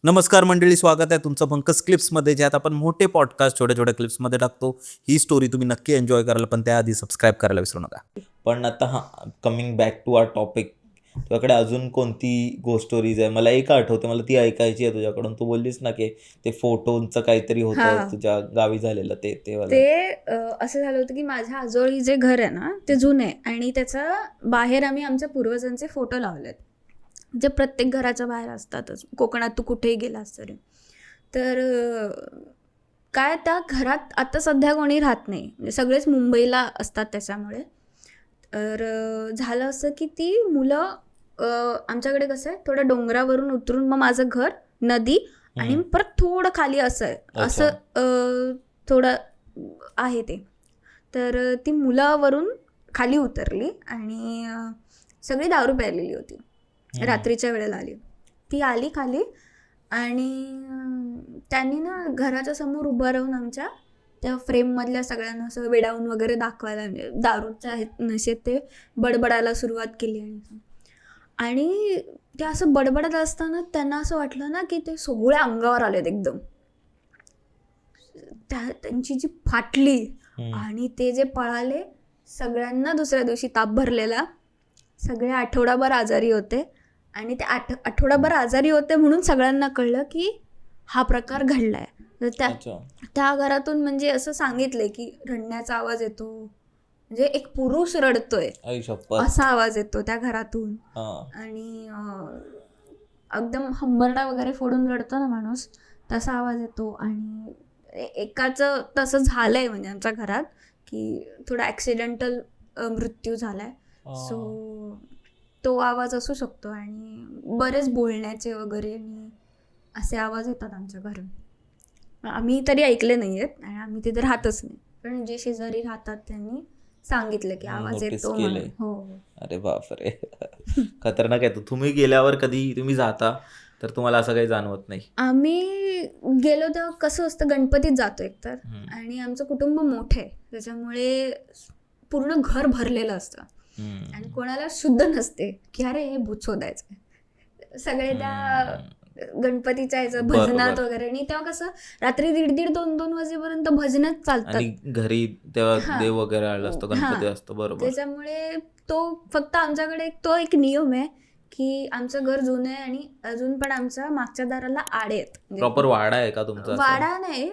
नमस्कार मंडळी, स्वागत आहे तुमचं पंकज क्लिप्समध्ये, ज्यात आपण मोठे पॉडकास्ट छोट्या छोट्या क्लिप्समध्ये टाकतो. ही स्टोरी तुम्ही नक्की एन्जॉय कराल, पण त्याआधी सबस्क्राईब करायला विसरू नका. पण आता coming back to our topic, तुझ्याकडे अजून कोणती गोस्ट स्टोरीज आहे? मला एक आठवते, मला ती ऐकायची आहे तुझ्याकडून. तू बोललीस ना की ते फोटोंचं काहीतरी होतं तुझ्या गावी झालेलं, ते असं झालं होतं की माझ्या आजोळी जे घर आहे ना ते जुने आहे आणि त्याचा बाहेर आम्ही आमच्या पूर्वजांचे फोटो लावलेत, जे प्रत्येक घराच्या बाहेर असतातच. कोकणात तू कुठेही गेलास तरी. तर काय त्या घरात आता सध्या कोणी राहत नाही, म्हणजे सगळेच मुंबईला असतात. त्याच्यामुळे तर झालं असं की ती मुलं आमच्याकडे कसं आहे, थोडं डोंगरावरून उतरून मग माझं घर, नदी आणि परत थोडं खाली असं आहे, असं थोडं आहे ते. तर ती मुलावरून खाली उतरली आणि सगळी दारू प्यायलेली होती. रात्रीच्या वेळेला आली. ती आली खाली आणि त्यांनी ना घराच्या समोर उभं राहून आमच्या त्या फ्रेममधल्या सगळ्यांना असं वेडावून वगैरे दाखवायला, म्हणजे दारूच्या नशेत ते बडबडायला सुरुवात केली. आणि ते असं बडबडत असताना त्यांना असं वाटलं ना की ते सगळे अंगावर आलेत एकदम. त्यांची जी फाटली आणि ते जे पळाले, सगळ्यांना दुसऱ्या दिवशी ताप भरलेला. सगळे आठवडाभर आजारी होते आणि ते आठवडाभर आजारी होते म्हणून सगळ्यांना कळलं की हा प्रकार घडलाय. तर त्या घरातून म्हणजे असं सांगितलंय की रडण्याचा आवाज येतो, म्हणजे एक पुरुष रडतोय असा आवाज येतो त्या घरातून. आणि एकदम हंबरडा वगैरे फोडून रडतो ना माणूस, तसा आवाज येतो. आणि एकाचं तसं झालंय म्हणजे आमच्या घरात की थोडा ॲक्सिडेंटल मृत्यू झालाय. सो तो आवाज असू शकतो. आणि बरेच बोलण्याचे वगैरे आणि असे आवाज येतात आमच्या घरून. आम्ही तरी ऐकले नाही आहेत आणि आम्ही तिथे राहतच नाही, पण जे शेजारी राहतात त्यांनी सांगितलं की आवाज येतो म्हणून. हो. अरे बापरे, खतरनाक आहे. तुम्ही गेल्यावर कधी तुम्ही जाता तर तुम्हाला असं काही जाणवत नाही? आम्ही गेलो तेव्हा कसं असतं, गणपतीत जातो एकतर, आणि आमचं कुटुंब मोठं आहे त्याच्यामुळे पूर्ण घर भरलेलं असतं आणि कोणाला शुद्ध नसते की अरे हे भूत शोधायचं. सगळे त्या गणपतीच्या ह्याचं भजनात वगैरे. आणि तेव्हा कसं रात्री 1:30-2 वाजेपर्यंत भजनच चालतात घरी, तेव्हा देव वगैरे आला असतो, गणपती असतो. बरोबर. त्याच्यामुळे तो फक्त आमच्याकडे तो एक नियम आहे की आमचं घर जुनं आहे आणि अजून पण आमच्या मागच्या दाराला आडे आहेत. प्रॉपर वाडा आहे का तुमचा? वाडा नाही,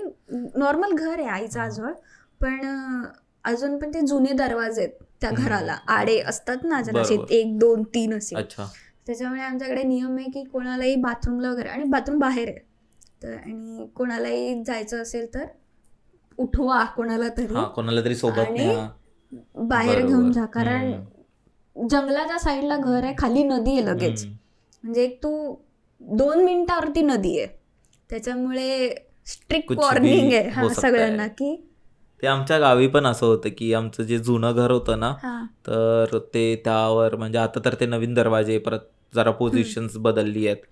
नॉर्मल घर आहे आईचा आजोळ, पण अजून पण ते जुने दरवाजे आहेत त्या घराला, आडे असतात ना जरा, 1, 2, 3 असे. त्याच्यामुळे आमच्याकडे नियम आहे की कोणालाही बाथरूमला वगैरे, आणि बाथरूम बाहेर आहे तर, आणि कोणालाही जायचं असेल तर उठवा कोणाला तरी सोबत आणि बाहेर घेऊन जा. कारण जंगलाच्या साईडला घर आहे, खाली नदी आहे लगेच, म्हणजे एक तू 2 मिनिटावरती नदी आहे. त्याच्यामुळे स्ट्रिक्ट वॉर्निंग आहे सगळ्यांना की. ते आमच्या गावी पण असं होतं की आमचं जे जुनं घर होतं ना, तर ते त्यावर म्हणजे आता तर ते नवीन दरवाजे, परत जरा पोझिशन्स बदलली आहेत.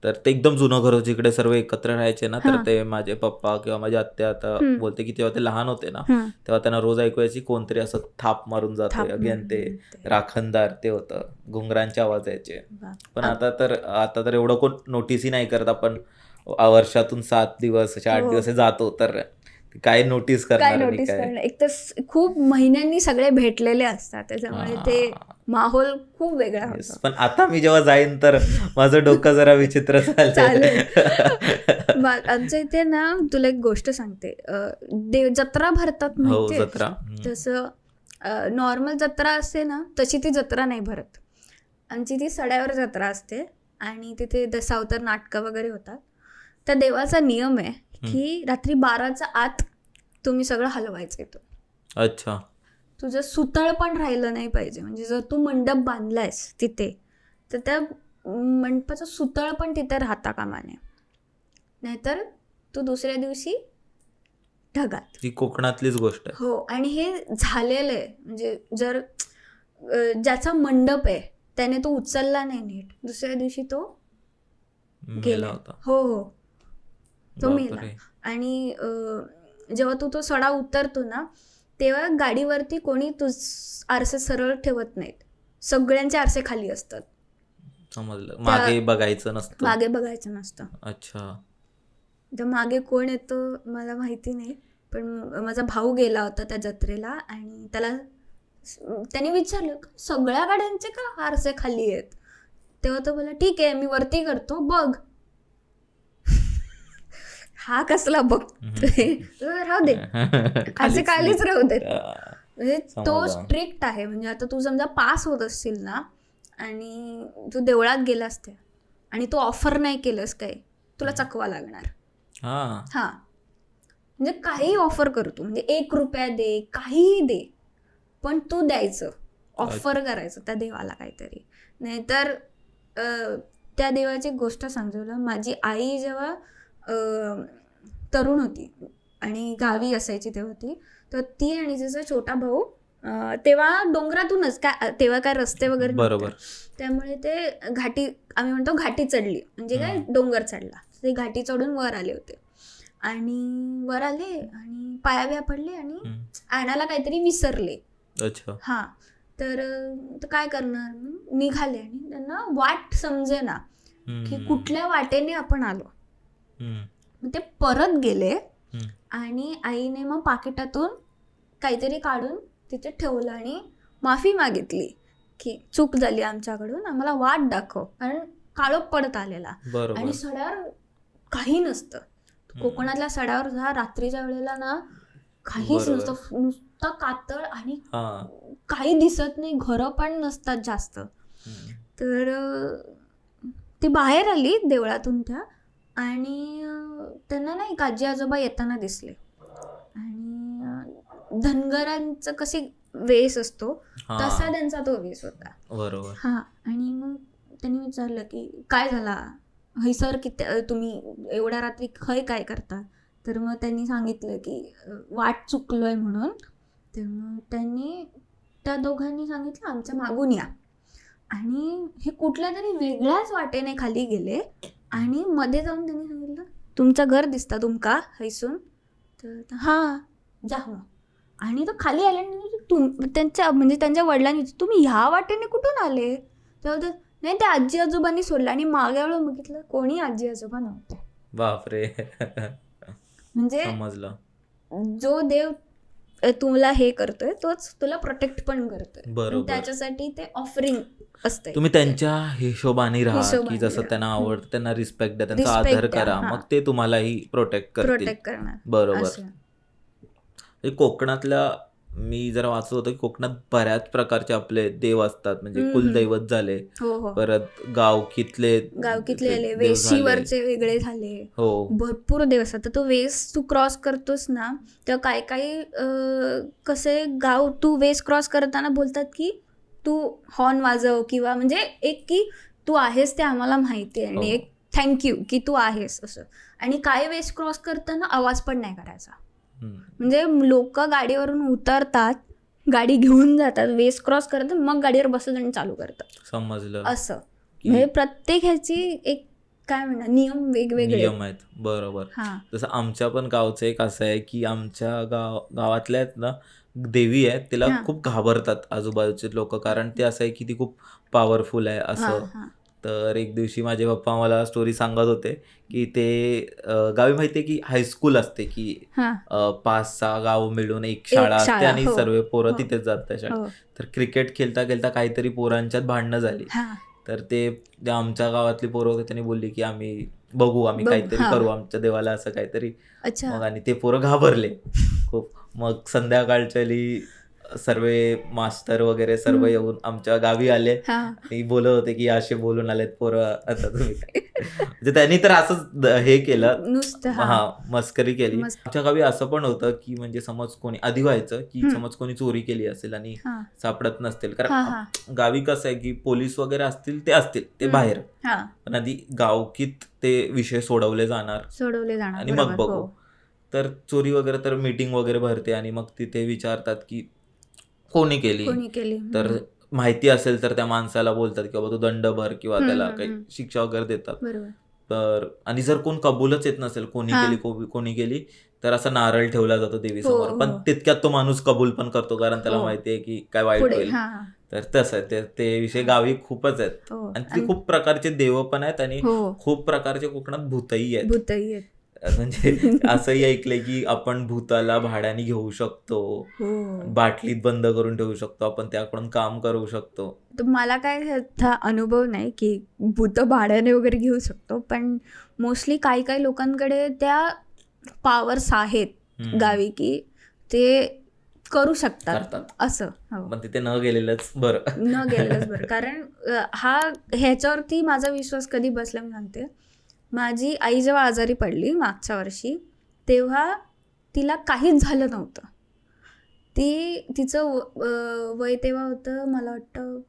तर ते एकदम जुनं घर होतं, जिकडे सर्व एकत्र राहायचे ना. तर ते माझे पप्पा किंवा माझी आत्या आता बोलते की तेव्हा ते लहान होते ना, तेव्हा त्यांना रोज ऐकू यायची कोणतरी असं थाप मारून जाते. अगेन ते राखणदार ते होतं, घुंगरांचे आवाज यायचे. पण आता तर एवढं कोण नोटीसही नाही करत. आपण वर्षातून 7 दिवस 8 दिवस जातो, तर काय नोटीस करणार. एक तर खूप महिन्यांनी सगळे भेटलेले असतात, त्याच्यामुळे ते माहोल खूप वेगळा होता. पण आता मी जेव्हा जाईन तर माझं डोकं जरा विचित्र चालेल. आमच्या इथे ना, तुला एक गोष्ट सांगते, जत्रा भरतात माहिती, तसं नॉर्मल जत्रा असते ना तशी ती जत्रा नाही भरत. आमची ती सड्यावर जत्रा असते आणि तिथे दशावतार नाटकं वगैरे होतात. त्या देवाचा नियम आहे की रात्री 12च्या आत तुम्ही सगळं हलवायचं येतो. अच्छा. तुझं सुतळ पण राहिलं नाही पाहिजे, म्हणजे जर तू मंडप बांधलायस तिथे तर त्या मंडपाचं सुतळ पण तिथे राहता कामा नये, नाहीतर तू दुसऱ्या दिवशी ढगात. ही कोकणातलीच गोष्ट आहे. हो. आणि हे झालेलं आहे, म्हणजे जर ज्याचा मंडप आहे त्याने तो उचलला नाही नीट, दुसऱ्या दिवशी तो गेला होता. हो, तो मेला. आणि जेव्हा तू तो सडा उतरतो ना, तेव्हा गाडीवरती कोणी आरसे सरळ ठेवत नाहीत, सगळ्यांचे आरसे खाली असतात. समजलं. मागे बघायचं नसतं. मागे बघायचं नसतं. अच्छा. तर मागे कोण येतं मला माहिती नाही, पण माझा भाऊ गेला होता त्या जत्रेला आणि त्याने विचारलं सगळ्या गाड्यांचे का आरसे खाली आहेत. तेव्हा तो बोला ठीक आहे मी वरती करतो बघ. हा कसला बघतोय, राहू दे आरसे खालीच राहू दे. म्हणजे तो स्ट्रिक्ट आहे. म्हणजे आता तू समजा पास होत असशील ना आणि तू देवळात गेलास त्या आणि तू ऑफर नाही केलंस काय, तुला चकवा लागणार. हा म्हणजे काही ऑफर करतो, म्हणजे 1 रुपया दे, काहीही दे, पण तू द्यायचं, ऑफर करायचं त्या देवाला काहीतरी. नाहीतर त्या देवाची गोष्ट सांगतो. माझी आई जेव्हा तरुण होती आणि गावी असायची तेव्हा तर ती आणि तिचा छोटा भाऊ तेव्हा डोंगरातूनच तेव्हा काय रस्ते वगैरे बरोबर, त्यामुळे ते घाटी, आम्ही म्हणतो घाटी चढली, म्हणजे काय डोंगर चढला. ते घाटी चढून वर आले होते आणि वर आले आणि पाया पडले आणि आणायला काहीतरी विसरले. अच्छा. हा तर काय करणार, निघाले आणि त्यांना वाट समजे ना की कुठल्या वाटेने आपण आलो. ते परत गेले आणि आईने मग पाकिटातून काहीतरी काढून तिथे ठेवलं आणि माफी मागितली की चूक झाली आमच्याकडून, आम्हाला वाट दाखव. कारण काळोख पडत आलेला आणि सड्यावर काही नसतं. कोकणातल्या सड्यावर जा रात्रीच्या वेळेला ना काहीच नसतं, नुसतं कातळ आणि काही दिसत नाही, घरं पण नसतात जास्त. तर ती बाहेर आली देवळातून त्या आणि त्यांना ना एक आजी आजोबा येताना दिसले आणि धनगरांचं कशी वेश असतो तसा त्यांचा तो वेश होता. बरोबर. हा आणि मग त्यांनी विचारलं की काय झाला हैसर, की तुम्ही एवढ्या रात्री खय काय करता. तर मग त्यांनी सांगितलं की वाट चुकलोय म्हणून. तर मग त्यांनी त्या दोघांनी सांगितलं आमच्या मागून या. आणि हे कुठल्या तरी वेगळ्याच वाटेने खाली गेले आणि मध्ये जाऊन त्यांनी सांगितलं तुमचं घर दिसतं तुमका हैसून. तर हां जा मग. आणि तो खाली आल्यानंतर त्यांच्या म्हणजे त्यांच्या वडिलांनी तुम्ही ह्या वाटेने कुठून आले. तर नाही ते आजी आजोबांनी सोडलं आणि मागे वेळ बघितलं कोणी आजी आजोबा नव्हते. बापरे. म्हणजे समजलं. जो देव तुला हे करतोय तोच तुला प्रोटेक्ट पण करतोय. बरोबर. त्याच्यासाठी ते ऑफरिंग असते. तुम्ही त्यांच्या हिशोबाने राहा की जसं त्यांना आवडतं त्यांना रिस्पेक्ट द्या, त्यांचा आदर करा, मग ते तुम्हालाही प्रोटेक्ट करणार. बरोबर. कोकणातल्या मी जरा वाचत होतो की कोकणात बऱ्याच प्रकारचे आपले देव असतात. म्हणजे कुलदैवत झाले, परत गावकीतले वेशीवरचे वेगळे झाले, भरपूर देव असतात. तर तो वेस तू क्रॉस करतोस ना तर काही कसे गाव तू वेस क्रॉस करताना बोलतात की तू हॉर्न वाजव किंवा म्हणजे एक की तू आहेस ते आम्हाला माहिती आहे आणि एक थँक्यू की तू आहेस असं. आणि काही वेस क्रॉस करताना आवाज पण नाही करायचा. म्हणजे लोक गाडीवरून उतरतात, गाडी घेऊन जातात, वेस क्रॉस करतात, मग गाडीवर बसतात आणि चालू करतात. समजलं. असं म्हणजे प्रत्येक ह्याची एक काय म्हणणार नियम वेगवेगळे नियम आहेत. बरोबर. जसं आमच्या पण गावचं एक असं आहे की आमच्या गावातल्या आहेत ना देवी आहे, तिला खूप घाबरतात आजूबाजूचे लोक, कारण ते असं आहे की ती खूप पॉवरफुल आहे असं. तर एक दिवशी माझे पप्पा मला स्टोरी सांगत होते की ते गावी माहितीये की हायस्कूल असते की 5-6 गाव मिळून एक शाळा असते आणि सर्व पोरं तिथेच जातात शाळेत. तर क्रिकेट खेळता खेळता काहीतरी पोरांच्यात भांडणं झाली. तर ते आमच्या गावातली पोरं होते, त्यांनी बोलली की आम्ही बघू, आम्ही काहीतरी करू आमच्या देवाला असं काहीतरी. मग आणि ते पोरं घाबरले खूप. मग संध्याकाळच्याली सर्व मास्टर वगैरे सर्व येऊन आमच्या गावी आले आणि बोलत होते की असे बोलून आलेत पोरं आता तुम्ही. म्हणजे त्यांनी तर असंच हे केलं, मस्करी केली. आमच्या गावी असं पण होतं की म्हणजे समज कोणी आधी व्हायचं की समज कोणी चोरी केली असेल आणि सापडत नसतील, कारण गावी कसं आहे की पोलीस वगैरे असतील ते बाहेर, पण आधी गावकीत ते विषय सोडवले जाणार आणि मग बघू. तर चोरी वगैरे तर मीटिंग वगैरे भरते आणि मग तिथे विचारतात की कोणी केली. तर माहिती असेल तर त्या माणसाला बोलतात की बाबा तू दंड भर किंवा त्याला काही शिक्षा वगैरे देतात. तर आणि जर कोण कबूलच येत नसेल, कोणी केली कोणी केली, तर असा नारळ ठेवला जातो देवीसमोर. पण तितक्यात तो माणूस कबूल पण करतो, कारण त्याला माहितीये की काय वाईट पुढे होईल. तर तसं आहे ते विषय गावी खूपच आहेत. आणि तिथे खूप प्रकारचे देव पण आहेत आणि खूप प्रकारचे कोकणात भूतही आहेत. म्हणजे असंही ऐकलंय की आपण भूताला भाड्याने घेऊ शकतो, बाटलीत बंद करून ठेवू शकतो, आपण त्याकडून काम करू शकतो. तर मला काय ह्याचा अनुभव नाही की भूत भाड्याने वगैरे घेऊ शकतो, पण मोस्टली काही लोकांकडे त्या पॉवर्स आहेत गावी की ते करू शकतात असं. पण तिथे न गेलेलंच बरं. कारण ह्याच्यावरती माझा विश्वास कधी बसला मी सांगते. माझी आई जेव्हा आजारी पडली मागच्या वर्षी, तेव्हा तिला काहीच झालं नव्हतं. तिचं वय तेव्हा होतं मला वाटतं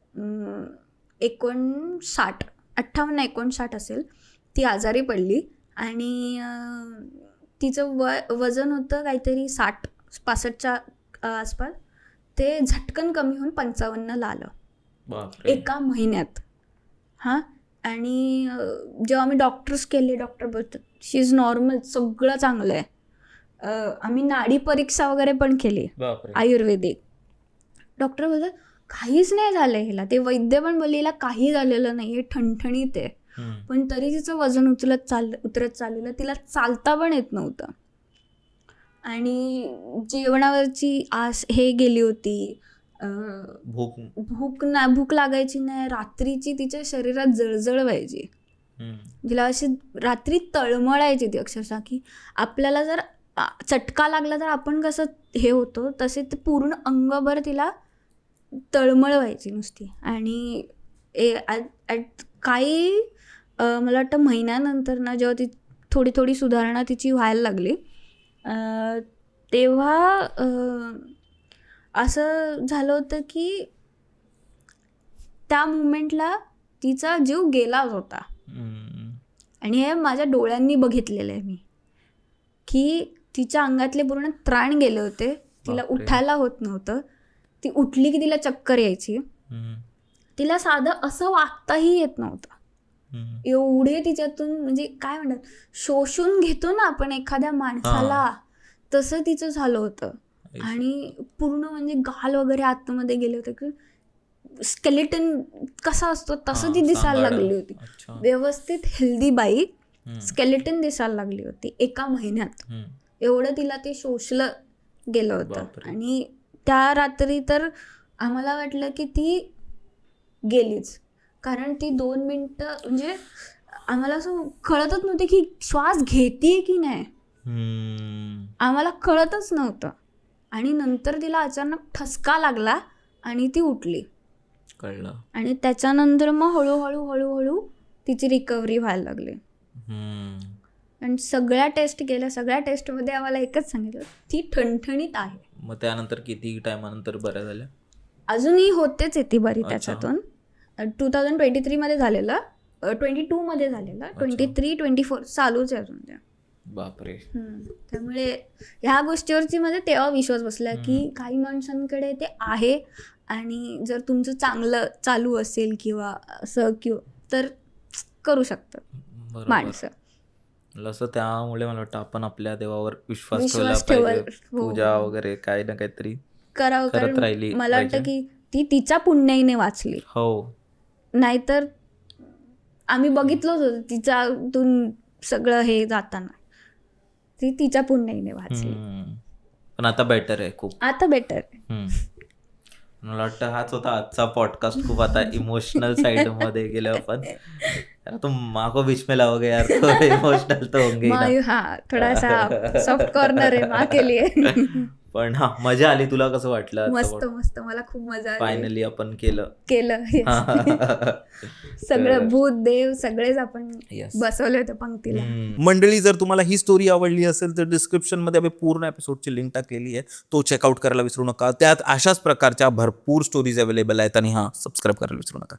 58-59 असेल. ती आजारी पडली आणि तिचं वजन होतं काहीतरी 60-65च्या आसपास. ते झटकन कमी होऊन 55ला आलं एका महिन्यात. आणि जेव्हा आम्ही डॉक्टर्स केले, डॉक्टर बोलतात शी इज नॉर्मल, सगळं चांगलं आहे. आम्ही नाडी परीक्षा वगैरे पण केली आयुर्वेदिक. डॉक्टर बोलतात काहीच नाही झालं हिला. ते वैद्य पण बोलले हिला काही झालेलं नाही, हे ठणठणीत आहे. पण तरी तिचं वजन उतरत चाललेलं, तिला चालता पण येत नव्हतं. आणि जेवणावरची आस हे गेली होती. भूक लागायची नाही. रात्रीची तिच्या शरीरात जळजळ व्हायची. तिला अशी रात्री तळमळायची ती अक्षरशः, की आपल्याला जर चटका लागला तर आपण कसं हे होतो तसे ते पूर्ण अंगभर तिला तळमळ व्हायची नुसती. आणि काही मला वाटतं महिन्यानंतर ना, जेव्हा ती थोडी सुधारणा तिची व्हायला लागली, तेव्हा असं झालं होतं की त्या मुमेंटला तिचा जीव गेलाच होता. आणि हे माझ्या डोळ्यांनी बघितलेलं आहे मी, की तिच्या अंगातले पूर्ण त्राण गेले होते. तिला उठायला होत नव्हतं. ती उठली की तिला चक्कर यायची. तिला साधं असं वागताही येत नव्हतं. एवढे तिच्यातून म्हणजे काय म्हणतात, शोषून घेतो ना आपण एखाद्या माणसाला, तसं तिचं झालं होतं. आणि पूर्ण म्हणजे गाल वगैरे आतमध्ये गेले होते, की स्केलेटन कसा असतो तसं ती दिसायला लागली होती. व्यवस्थित हेल्दी बाई स्केलेटन दिसायला लागली होती एका महिन्यात. एवढं तिला ते शोषलं गेलं होतं. आणि त्या रात्री तर आम्हाला वाटलं की ती गेलीच, कारण ती 2 मिनिटं म्हणजे आम्हाला असं कळतच नव्हते की श्वास घेतीये की नाही, आम्हाला कळतच नव्हतं. आणि नंतर तिला अचानक ठसका लागला आणि ती उठली. कळलं. आणि त्याच्यानंतर मग हळूहळू तिची रिकव्हरी व्हायला लागली. आणि सगळ्या टेस्ट केल्या. सगळ्या टेस्टमध्ये आम्हाला एकच सांगितलं, ती ठणठणीत आहे. मग त्यानंतर किती टायमानंतर बऱ्या झाल्या? अजूनही होतेच ती बरी. त्याच्यातून 2023 मध्ये झालेलं, 22 मध्ये झालेलं, 23-24 चालूच आहे अजून त्या. बापरे. त्यामुळे ह्या गोष्टीवरची माझा तेव्हा विश्वास बसला की काही माणसांकडे ते आहे. आणि जर तुमचं चांगलं चालू असेल किंवा असं तर करू शकतात माणसं. असं त्यामुळे मला वाटतं आपण आपल्या देवावर विश्वास ठेवला पाहिजे. पूजा वगैरे काही ना काहीतरी करावं. करत राहिली. मला वाटतं की ती तिच्या पुण्याईने वाचली. नाहीतर आम्ही बघितलंच होतं तिच्यातून सगळं हे जाताना. ती तिच्या पुण्याईने वाचली. पण आता बेटर आहे खूप. आता बेटर आहे. मला वाटतं हाच होता आजचा पॉडकास्ट. खूप आता इमोशनल साइड मध्ये गेलो आपण. तो माको बीच में लावोगे यार, तो इमोशनल तो होंगे ना. थोड़ा सा सॉफ्ट कॉर्नर आहे माँ के लिए. पण मजा आली. तुला कसं वाटलं? मस्त मला खूप मजा आली. फायनली आपण केलं. सगळं भूत देव सगळेच आपण बसवले होते पंक्तीला. मंडळी, जर तुम्हाला ही स्टोरी आवडली असेल तर डिस्क्रिप्शन मध्ये आम्ही पूर्ण एपिसोडची लिंक टाकलेली आहे, तो चेकआउट करायला विसरू नका. त्यात अशाच प्रकारच्या भरपूर स्टोरीज अवेलेबल आहेत. आणि सबस्क्राईब करायला विसरू नका.